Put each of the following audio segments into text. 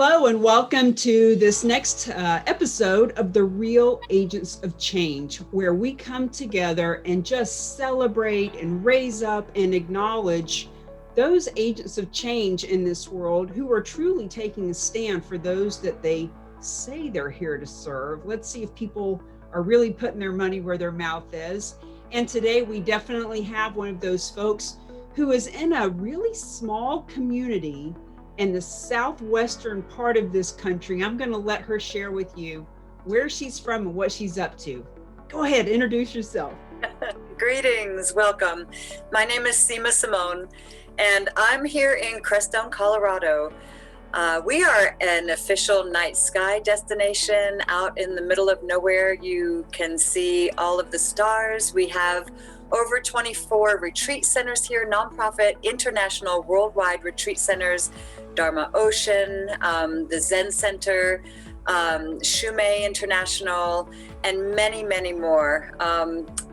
Hello and welcome to this next episode of the Real Agents of Change, where we come together and just celebrate and raise up and acknowledge those agents of change in this world who are truly taking a stand for those that they say they're here to serve. Let's see if people are really putting their money where their mouth is. And today we definitely have one of those folks who is in a really small community in the southwestern part of this country. I'm going to let her share with you where she's from and what she's up to. Go ahead, introduce yourself. Greetings, welcome. My name is Sima Simone, and I'm here in Crestone, Colorado. We are an official night sky destination out in the middle of nowhere. You can see all of the stars. We have over 24 retreat centers here, nonprofit, international, worldwide retreat centers, Dharma Ocean, the Zen Center, Shumei International, and many, many more.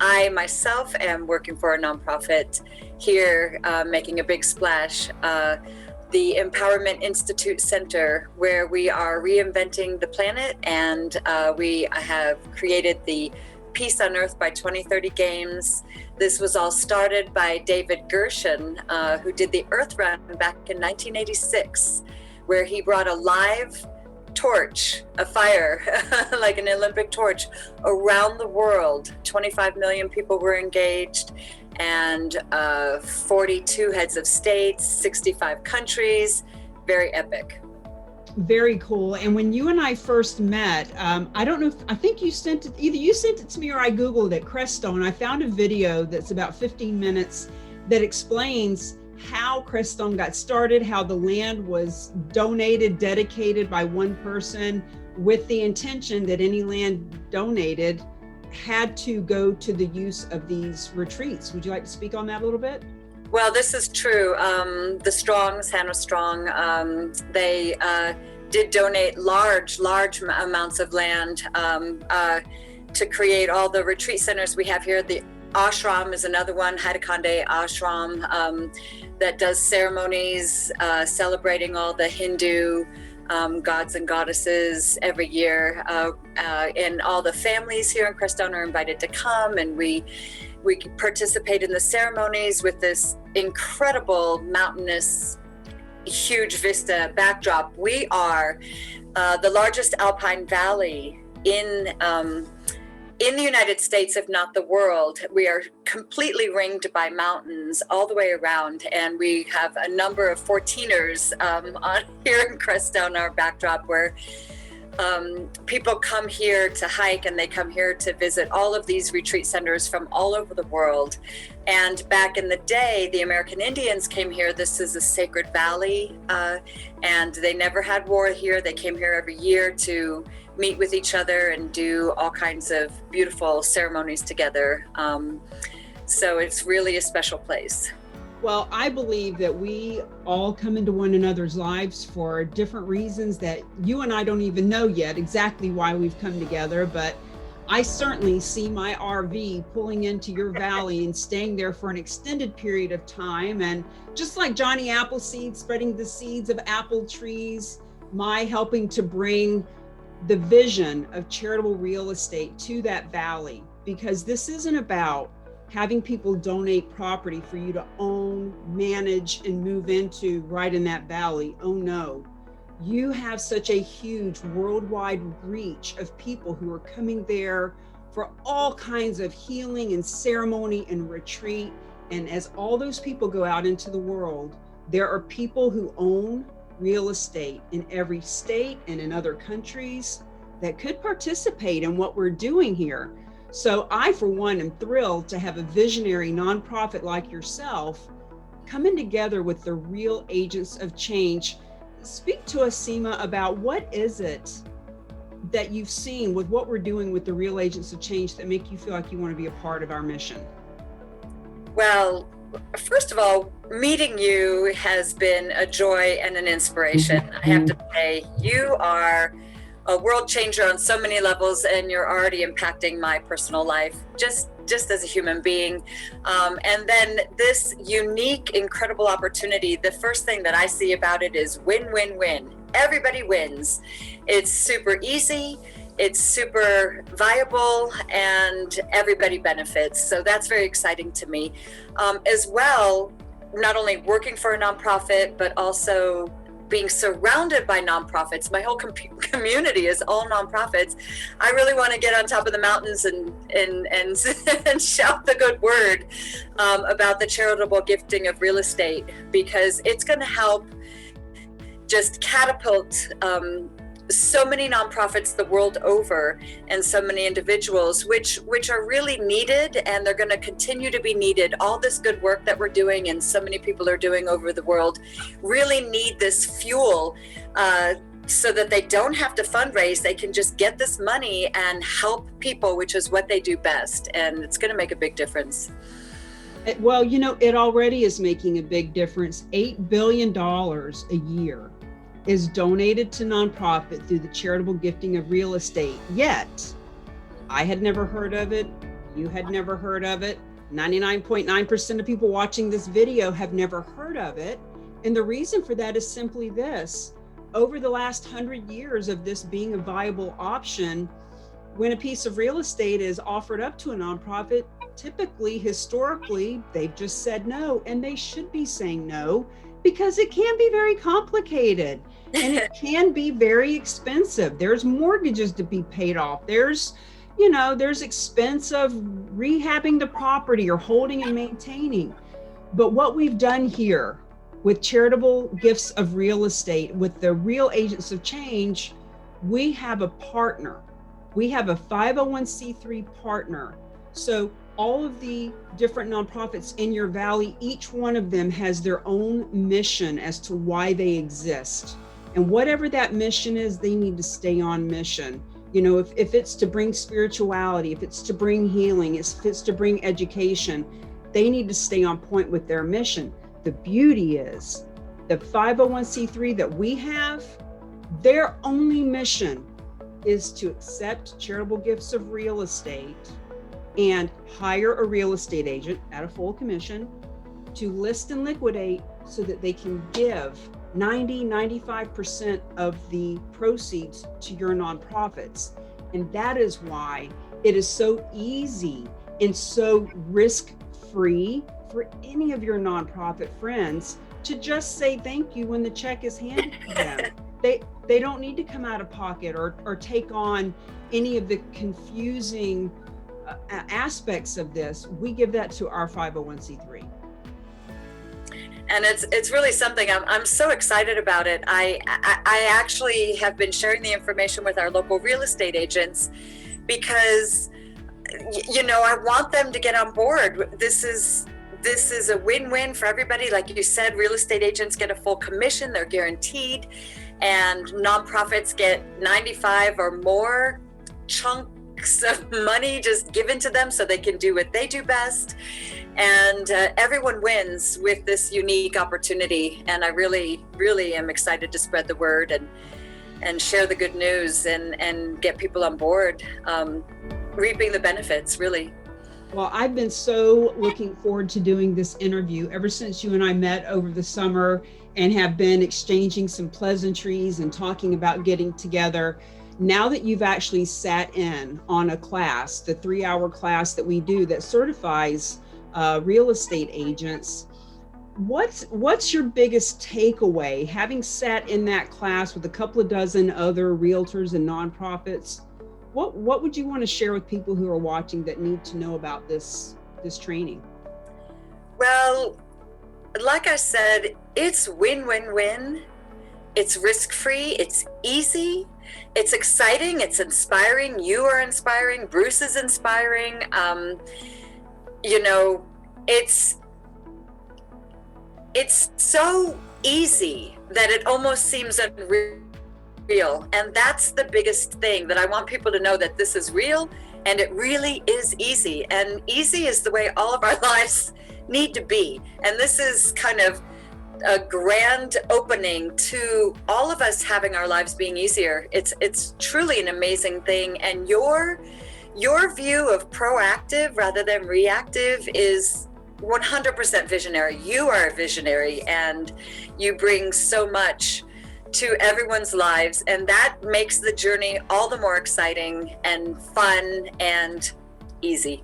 I myself am working for a nonprofit here, making a big splash, the Empowerment Institute Center, where we are reinventing the planet, and we have created the Peace on Earth by 2030 Games. This was all started by David Gershon, who did the Earth Run back in 1986, where he brought a live torch, a fire, like an Olympic torch, around the world. 25 million people were engaged, and 42 heads of states, 65 countries. Very epic. Very cool. And when you and I first met, I don't know, I think you sent it, either you sent it to me or I Googled it, Crestone. I found a video that's about 15 minutes that explains how Crestone got started, how the land was donated, dedicated by one person with the intention that any land donated had to go to the use of these retreats. Would you like to speak on that a little bit? Well, this is true. The Strongs, Hannah Strong, they did donate large amounts of land to create all the retreat centers we have here. The ashram is another one, Haidakande Ashram, that does ceremonies celebrating all the Hindu gods and goddesses every year. And all the families here in Crestone are invited to come, and we participate in the ceremonies with this incredible mountainous, huge vista backdrop. We are the largest alpine valley in the United States, if not the world. We are completely ringed by mountains all the way around, and we have a number of 14ers on here in Crestone, our backdrop, where people come here to hike, and they come here to visit all of these retreat centers from all over the world. And back in the day, the American Indians came here. This is a sacred valley, and they never had war here. They came here every year to meet with each other and do all kinds of beautiful ceremonies together. So it's really a special place. Well, I believe that we all come into one another's lives for different reasons that you and I don't even know yet exactly why we've come together, but I certainly see my RV pulling into your valley and staying there for an extended period of time. And just like Johnny Appleseed spreading the seeds of apple trees, my helping to bring the vision of charitable real estate to that valley, because this isn't about having people donate property for you to own, manage, and move into right in that valley. Oh no, you have such a huge worldwide reach of people who are coming there for all kinds of healing and ceremony and retreat. And as all those people go out into the world, there are people who own real estate in every state and in other countries that could participate in what we're doing here. So I, for one, am thrilled to have a visionary nonprofit like yourself coming together with the real agents of change. Speak to us, Sima, about what is it that you've seen with what we're doing with the real agents of change that make you feel like you want to be a part of our mission? Well, first of all, meeting you has been a joy and an inspiration. I have to say, you are a world changer on so many levels, and you're already impacting my personal life just as a human being. And then this unique, incredible opportunity, the first thing that I see about it is win-win-win. everybody wins. It's super easy, it's super viable, and everybody benefits. So that's very exciting to me. As well, not only working for a nonprofit, but also being surrounded by nonprofits. My whole community is all nonprofits. I really want to get on top of the mountains and and shout the good word about the charitable gifting of real estate, because it's going to help just catapult so many nonprofits the world over, and so many individuals, which are really needed, and they're going to continue to be needed. All this good work that we're doing, and so many people are doing over the world, really need this fuel so that they don't have to fundraise. They can just get this money and help people, which is what they do best, and it's going to make a big difference. Well, you know, it already is making a big difference. $8 billion a year is donated to nonprofit through the charitable gifting of real estate. Yet, I had never heard of it. You had never heard of it. 99.9% of people watching this video have never heard of it. And the reason for that is simply this. Over the last 100 years of this being a viable option, when a piece of real estate is offered up to a nonprofit, typically, historically, they've just said no, and they should be saying no, because it can be very complicated and it can be very expensive. There's mortgages to be paid off. There's expense of rehabbing the property or holding and maintaining. But what we've done here with charitable gifts of real estate, with the Real Agents of Change, we have a partner. We have a 501c3 partner. So all of the different nonprofits in your valley, each one of them has their own mission as to why they exist. And whatever that mission is, they need to stay on mission. You know, if it's to bring spirituality, if it's to bring healing, if it's to bring education, they need to stay on point with their mission. The beauty is the 501c3 that we have, their only mission is to accept charitable gifts of real estate and hire a real estate agent at a full commission to list and liquidate, so that they can give 95% of the proceeds to your nonprofits. And that is why it is so easy and so risk-free for any of your nonprofit friends to just say thank you when the check is handed to them. They don't need to come out of pocket or take on any of the confusing aspects of this. We give that to our 501c3. And it's really something I'm so excited about it. I actually have been sharing the information with our local real estate agents, because I want them to get on board. This is a win-win for everybody. Like you said, real estate agents get a full commission, they're guaranteed, and nonprofits get 95 or more chunks of money just given to them so they can do what they do best. And everyone wins with this unique opportunity. And I really, really am excited to spread the word and share the good news and get people on board, reaping the benefits, really. Well, I've been so looking forward to doing this interview ever since you and I met over the summer and have been exchanging some pleasantries and talking about getting together. Now that you've actually sat in on a class, the 3-hour class that we do that certifies real estate agents, what's your biggest takeaway, having sat in that class with a couple of dozen other realtors and nonprofits? What would you want to share with people who are watching that need to know about this training? Well, like I said, it's win-win-win. It's risk-free, it's easy, it's exciting, it's inspiring. You are inspiring, Bruce is inspiring. It's so easy that it almost seems unreal. And that's the biggest thing, that I want people to know, that this is real and it really is easy. And easy is the way all of our lives need to be. And this is kind of a grand opening to all of us having our lives being easier. It's truly an amazing thing. And your view of proactive rather than reactive is 100% visionary. You are a visionary, and you bring so much to everyone's lives, and that makes the journey all the more exciting and fun and easy.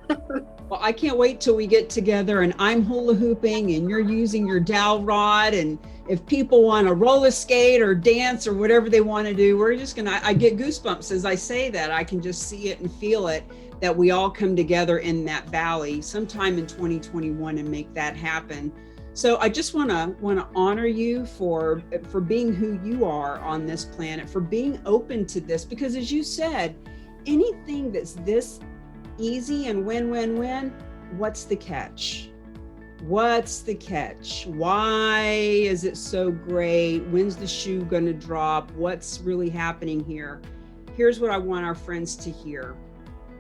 Well, I can't wait till we get together and I'm hula hooping and you're using your dowel rod. And if people want to roller skate or dance or whatever they want to do, we're just I get goosebumps as I say that. I can just see it and feel it, that we all come together in that valley sometime in 2021 and make that happen. So I just want to honor you for being who you are on this planet, for being open to this, because as you said, anything that's this easy and win, what's the catch? What's the catch? Why is it so great? When's the shoe going to drop? What's really happening here? Here's what I want our friends to hear.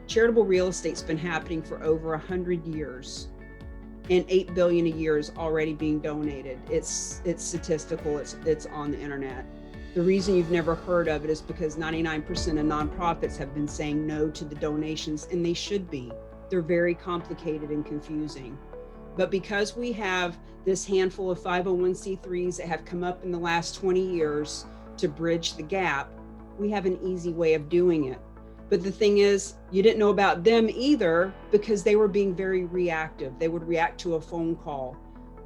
Charitable real estate's been happening for over 100 years, and $8 billion a year is already being donated. It's statistical, it's on the internet. The reason you've never heard of it is because 99% of nonprofits have been saying no to the donations, and they should be. They're very complicated and confusing. But because we have this handful of 501c3s that have come up in the last 20 years to bridge the gap, we have an easy way of doing it. But the thing is, you didn't know about them either because they were being very reactive. They would react to a phone call.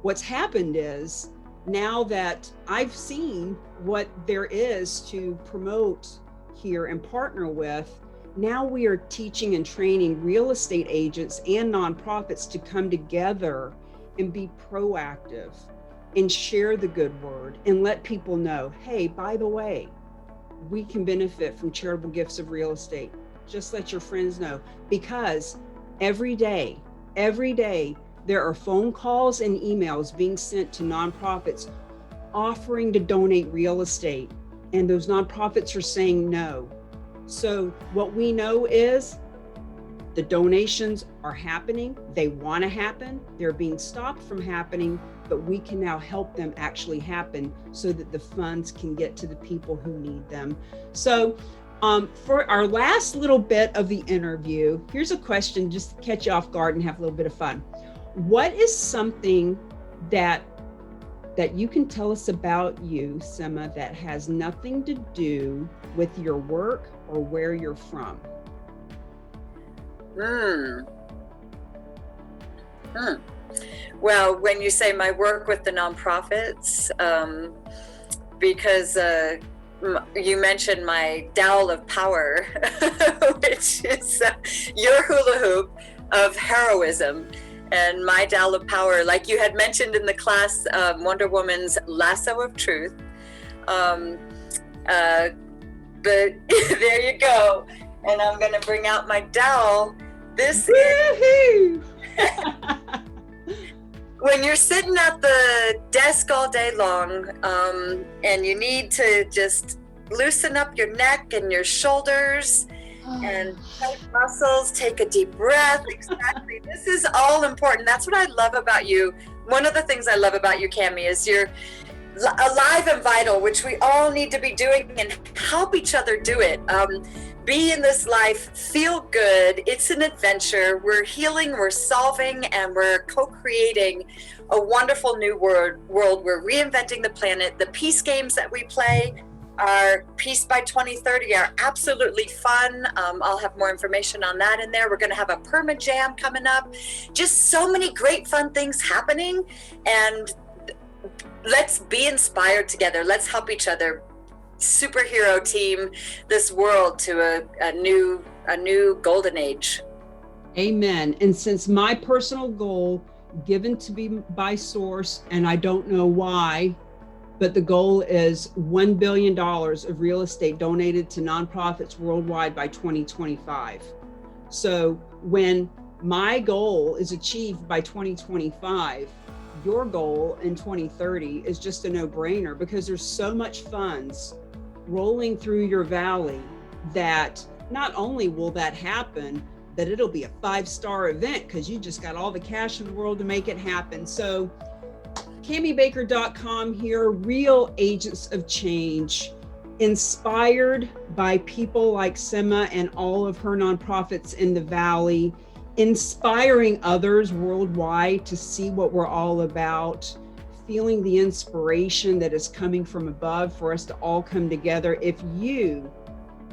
What's happened is, now that I've seen what there is to promote here and partner with, now we are teaching and training real estate agents and nonprofits to come together and be proactive and share the good word and let people know, hey, by the way, we can benefit from charitable gifts of real estate. Just let your friends know, because every day, there are phone calls and emails being sent to nonprofits offering to donate real estate, and those nonprofits are saying no. So what we know is the donations are happening. They want to happen. They're being stopped from happening, but we can now help them actually happen so that the funds can get to the people who need them. So for our last little bit of the interview, here's a question just to catch you off guard and have a little bit of fun. What is something that you can tell us about you, Sima, that has nothing to do with your work or where you're from? Well, when you say my work with the nonprofits, because you mentioned my dowel of power, which is your hula hoop of heroism. And my dowel of power, like you had mentioned in the class, Wonder Woman's lasso of truth. But there you go. And I'm going to bring out my dowel. This is when you're sitting at the desk all day long, and you need to just loosen up your neck and your shoulders and tight muscles, take a deep breath. Exactly. This is all important. That's what I love about you. One of the things I love about you, Cami, is you're alive and vital, which we all need to be doing, and help each other do it. Be in this life, feel good. It's an adventure. We're healing, we're solving, and we're co-creating a wonderful new world. We're reinventing the planet. The peace games that we play, our Peace by 2030, are absolutely fun. I'll have more information on that in there. We're going to have a perma jam coming up. Just so many great fun things happening, and let's be inspired together. Let's help each other superhero team this world to a new golden age. Amen. And since my personal goal, given to me by source, and I don't know why, but the goal is $1 billion of real estate donated to nonprofits worldwide by 2025. So when my goal is achieved by 2025, your goal in 2030 is just a no-brainer, because there's so much funds rolling through your valley that not only will that happen, but it'll be a 5-star event because you just got all the cash in the world to make it happen. So CamiBaker.com here, real agents of change, inspired by people like Sima and all of her nonprofits in the Valley, inspiring others worldwide to see what we're all about, feeling the inspiration that is coming from above for us to all come together. If you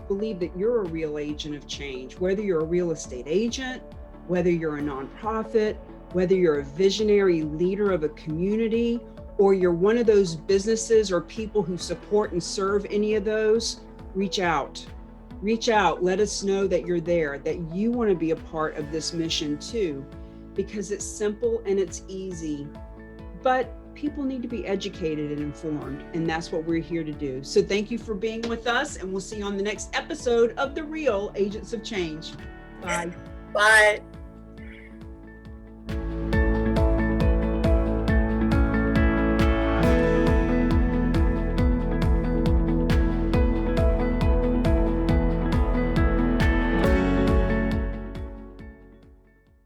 believe that you're a real agent of change, whether you're a real estate agent, whether you're a nonprofit, whether you're a visionary leader of a community, or you're one of those businesses or people who support and serve any of those, reach out. Reach out. Let us know that you're there, that you want to be a part of this mission too, because it's simple and it's easy. But people need to be educated and informed, and that's what we're here to do. So thank you for being with us, and we'll see you on the next episode of The Real Agents of Change. Bye. Bye.